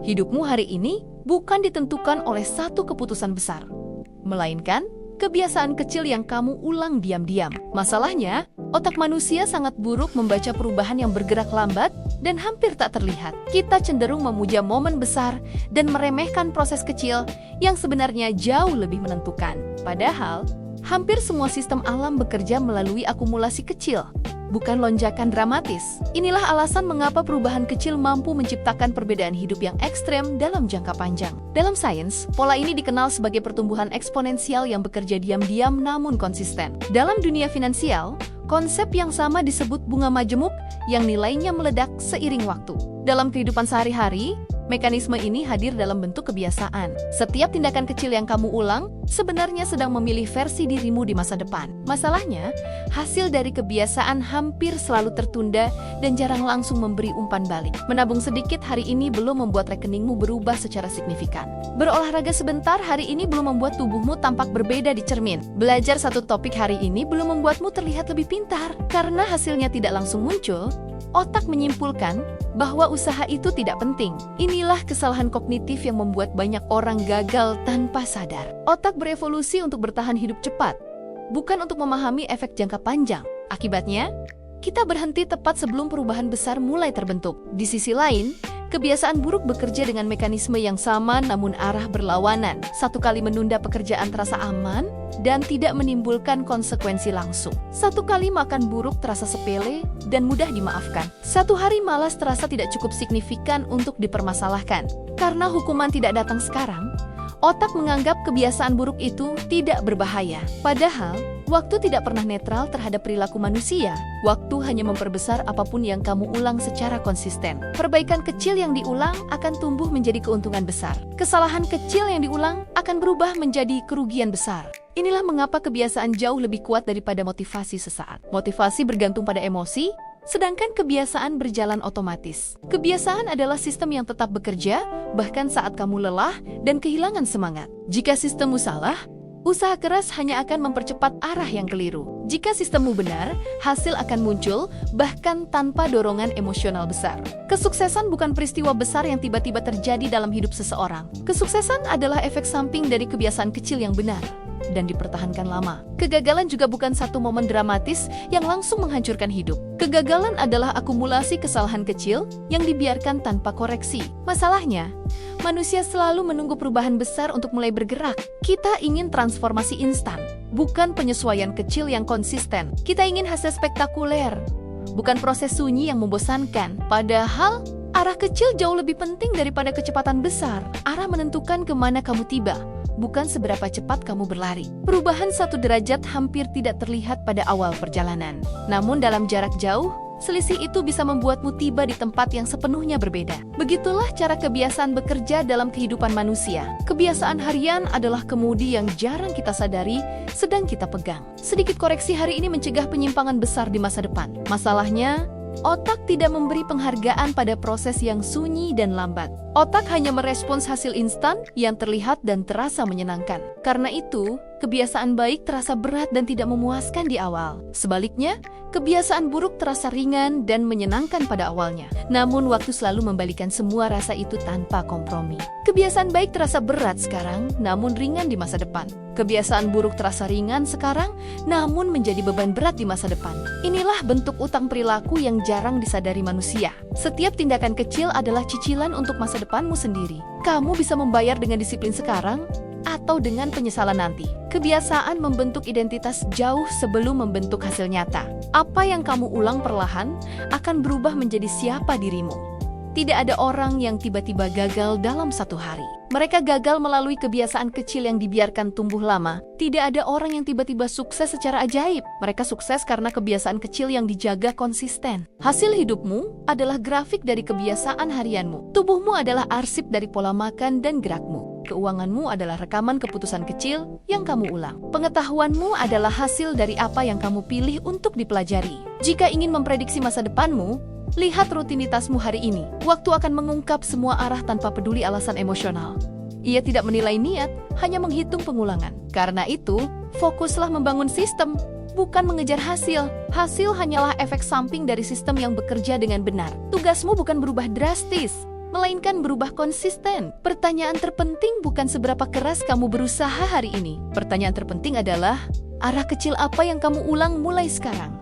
Hidupmu hari ini bukan ditentukan oleh satu keputusan besar, melainkan kebiasaan kecil yang kamu ulang diam-diam. Masalahnya, otak manusia sangat buruk membaca perubahan yang bergerak lambat dan hampir tak terlihat. Kita cenderung memuja momen besar dan meremehkan proses kecil yang sebenarnya jauh lebih menentukan. Padahal, hampir semua sistem alam bekerja melalui akumulasi kecil, bukan lonjakan dramatis. Inilah alasan mengapa perubahan kecil mampu menciptakan perbedaan hidup yang ekstrem dalam jangka panjang. Dalam sains, pola ini dikenal sebagai pertumbuhan eksponensial yang bekerja diam-diam namun konsisten. Dalam dunia finansial, konsep yang sama disebut bunga majemuk yang nilainya meledak seiring waktu. Dalam kehidupan sehari-hari, mekanisme ini hadir dalam bentuk kebiasaan. Setiap tindakan kecil yang kamu ulang sebenarnya sedang memilih versi dirimu di masa depan. Masalahnya, hasil dari kebiasaan hampir selalu tertunda dan jarang langsung memberi umpan balik. Menabung sedikit hari ini belum membuat rekeningmu berubah secara signifikan. Berolahraga sebentar hari ini belum membuat tubuhmu tampak berbeda di cermin. Belajar satu topik hari ini belum membuatmu terlihat lebih pintar. Karena hasilnya tidak langsung muncul, otak menyimpulkan bahwa usaha itu tidak penting. Inilah kesalahan kognitif yang membuat banyak orang gagal tanpa sadar. Otak berevolusi untuk bertahan hidup cepat, bukan untuk memahami efek jangka panjang. Akibatnya, kita berhenti tepat sebelum perubahan besar mulai terbentuk. Di sisi lain, kebiasaan buruk bekerja dengan mekanisme yang sama namun arah berlawanan. Satu kali menunda pekerjaan terasa aman dan tidak menimbulkan konsekuensi langsung. Satu kali makan buruk terasa sepele dan mudah dimaafkan. Satu hari malas terasa tidak cukup signifikan untuk dipermasalahkan. Karena hukuman tidak datang sekarang, otak menganggap kebiasaan buruk itu tidak berbahaya. Padahal, waktu tidak pernah netral terhadap perilaku manusia. Waktu hanya memperbesar apapun yang kamu ulang secara konsisten. Perbaikan kecil yang diulang akan tumbuh menjadi keuntungan besar. Kesalahan kecil yang diulang akan berubah menjadi kerugian besar. Inilah mengapa kebiasaan jauh lebih kuat daripada motivasi sesaat. Motivasi bergantung pada emosi, sedangkan kebiasaan berjalan otomatis. Kebiasaan adalah sistem yang tetap bekerja, bahkan saat kamu lelah dan kehilangan semangat. Jika sistemmu salah, usaha keras hanya akan mempercepat arah yang keliru. Jika sistemmu benar, hasil akan muncul, bahkan tanpa dorongan emosional besar. Kesuksesan bukan peristiwa besar yang tiba-tiba terjadi dalam hidup seseorang. Kesuksesan adalah efek samping dari kebiasaan kecil yang benar dan dipertahankan lama. Kegagalan juga bukan satu momen dramatis yang langsung menghancurkan hidup. Kegagalan adalah akumulasi kesalahan kecil yang dibiarkan tanpa koreksi. Masalahnya, manusia selalu menunggu perubahan besar untuk mulai bergerak. Kita ingin transformasi instan, bukan penyesuaian kecil yang konsisten. Kita ingin hasil spektakuler, bukan proses sunyi yang membosankan. Padahal, arah kecil jauh lebih penting daripada kecepatan besar. Arah menentukan kemana kamu tiba, bukan seberapa cepat kamu berlari. Perubahan 1 derajat hampir tidak terlihat pada awal perjalanan. Namun dalam jarak jauh, selisih itu bisa membuatmu tiba di tempat yang sepenuhnya berbeda. Begitulah cara kebiasaan bekerja dalam kehidupan manusia. Kebiasaan harian adalah kemudi yang jarang kita sadari sedang kita pegang. Sedikit koreksi hari ini mencegah penyimpangan besar di masa depan. Masalahnya, otak tidak memberi penghargaan pada proses yang sunyi dan lambat. Otak hanya merespons hasil instan yang terlihat dan terasa menyenangkan. Karena itu, kebiasaan baik terasa berat dan tidak memuaskan di awal. Sebaliknya, kebiasaan buruk terasa ringan dan menyenangkan pada awalnya. Namun, waktu selalu membalikan semua rasa itu tanpa kompromi. Kebiasaan baik terasa berat sekarang, namun ringan di masa depan. Kebiasaan buruk terasa ringan sekarang, namun menjadi beban berat di masa depan. Inilah bentuk utang perilaku yang jarang disadari manusia. Setiap tindakan kecil adalah cicilan untuk masa depanmu sendiri. Kamu bisa membayar dengan disiplin sekarang atau dengan penyesalan nanti. Kebiasaan membentuk identitas jauh sebelum membentuk hasil nyata. Apa yang kamu ulang perlahan akan berubah menjadi siapa dirimu. Tidak ada orang yang tiba-tiba gagal dalam satu hari. Mereka gagal melalui kebiasaan kecil yang dibiarkan tumbuh lama. Tidak ada orang yang tiba-tiba sukses secara ajaib. Mereka sukses karena kebiasaan kecil yang dijaga konsisten. Hasil hidupmu adalah grafik dari kebiasaan harianmu. Tubuhmu adalah arsip dari pola makan dan gerakmu. Keuanganmu adalah rekaman keputusan kecil yang kamu ulang. Pengetahuanmu adalah hasil dari apa yang kamu pilih untuk dipelajari. Jika ingin memprediksi masa depanmu, lihat rutinitasmu hari ini. Waktu akan mengungkap semua arah tanpa peduli alasan emosional. Ia tidak menilai niat, hanya menghitung pengulangan. Karena itu, fokuslah membangun sistem, bukan mengejar hasil. Hasil hanyalah efek samping dari sistem yang bekerja dengan benar. Tugasmu bukan berubah drastis, melainkan berubah konsisten. Pertanyaan terpenting bukan seberapa keras kamu berusaha hari ini. Pertanyaan terpenting adalah, arah kecil apa yang kamu ulang mulai sekarang?